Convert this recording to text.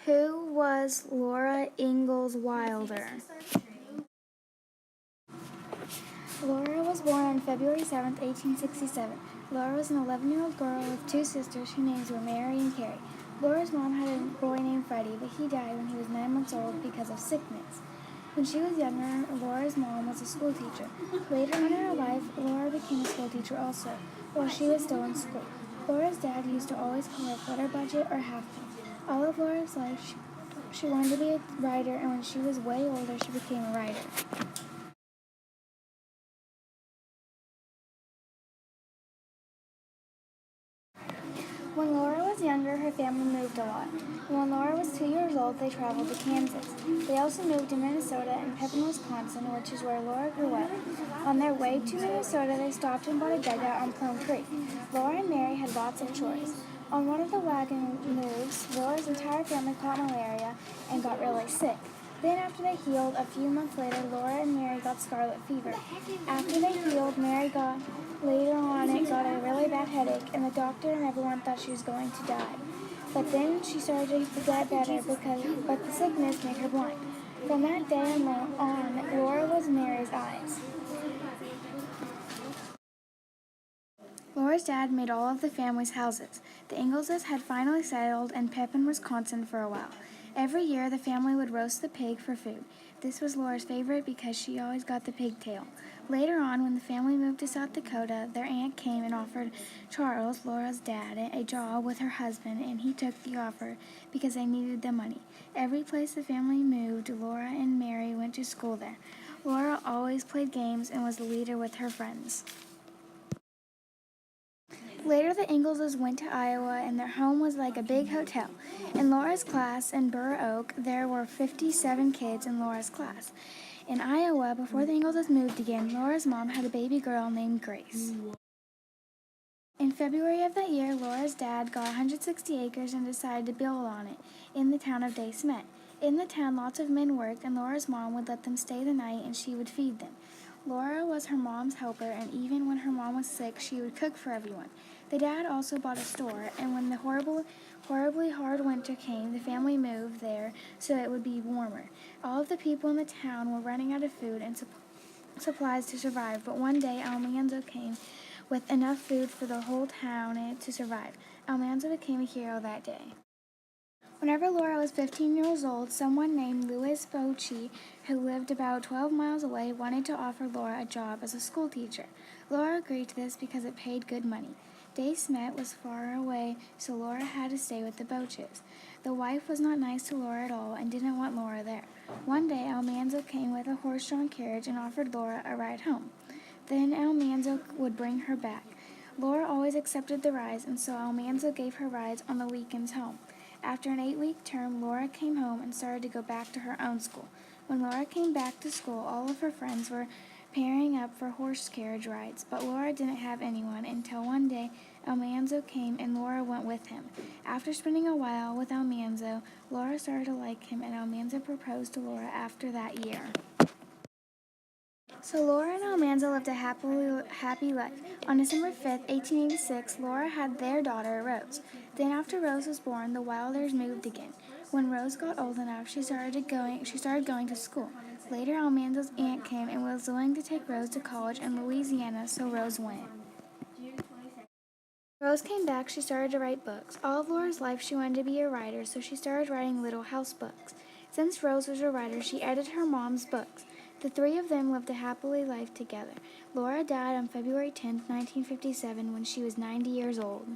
Who was Laura Ingalls Wilder? Laura was born on February 7, 1867. Laura was an 11-year-old girl with two sisters whose names were Mary and Carrie. Laura's mom had a boy named Freddie, but he died when he was 9 months old because of sickness. When she was younger, Laura's mom was a school teacher. Later on in her life, Laura became a school teacher also, while she was still in school. Laura's dad used to always call her quarter budget or half pay. All of Laura's life, she wanted to be a writer, and when she was way older, she became a writer. When Laura was younger, her family moved a lot. When Laura was 2 years old, they traveled to Kansas. They also moved to Minnesota and Pepin, Wisconsin, which is where Laura grew up. On their way to Minnesota, they stopped and bought a dugout on Plum Creek. Laura and Mary had lots of chores. On one of the wagon moves, Laura's entire family caught malaria and got really sick. Then after they healed, a few months later, Laura and Mary got scarlet fever. After they healed, later on it got a really bad headache, and the doctor and everyone thought she was going to die. But then she started to get better, but the sickness made her blind. From that day on, Laura was Mary's eyes. Laura's dad made all of the family's houses. The Ingalls had finally settled in Pepin, Wisconsin for a while. Every year, the family would roast the pig for food. This was Laura's favorite because she always got the pigtail. Later on, when the family moved to South Dakota, their aunt came and offered Charles, Laura's dad, a job with her husband, and he took the offer because they needed the money. Every place the family moved, Laura and Mary went to school there. Laura always played games and was the leader with her friends. Later, the Ingalls went to Iowa, and their home was like a big hotel. In Laura's class in Burr Oak, there were 57 kids in Laura's class. In Iowa, before the Ingalls moved again, Laura's mom had a baby girl named Grace. In February of that year, Laura's dad got 160 acres and decided to build on it in the town of De Smet. In the town, lots of men worked, and Laura's mom would let them stay the night, and she would feed them. Laura was her mom's helper, and even when her mom was sick, she would cook for everyone. The dad also bought a store, and when the horribly hard winter came, the family moved there so it would be warmer. All of the people in the town were running out of food and supplies to survive, but one day Almanzo came with enough food for the whole town to survive. Almanzo became a hero that day. Whenever Laura was 15 years old, someone named Louis Bocci, who lived about 12 miles away, wanted to offer Laura a job as a school teacher. Laura agreed to this because it paid good money. De Smet was far away, so Laura had to stay with the Boches. The wife was not nice to Laura at all and didn't want Laura there. One day, Almanzo came with a horse-drawn carriage and offered Laura a ride home. Then Almanzo would bring her back. Laura always accepted the rides, and so Almanzo gave her rides on the weekends home. After an 8-week term, Laura came home and started to go back to her own school. When Laura came back to school, all of her friends were pairing up for horse carriage rides, but Laura didn't have anyone until one day Almanzo came and Laura went with him. After spending a while with Almanzo, Laura started to like him, and Almanzo proposed to Laura after that year. So Laura and Almanzo lived a happy life. On December 5th, 1886, Laura had their daughter, Rose. Then after Rose was born, the Wilders moved again. When Rose got old enough, she started going to school. Later, Almanzo's aunt came and was willing to take Rose to college in Louisiana, so Rose went. Rose came back, she started to write books. All of Laura's life she wanted to be a writer, so she started writing little house books. Since Rose was a writer, she edited her mom's books. The three of them lived a happy life together. Laura died on February 10, 1957, when she was 90 years old.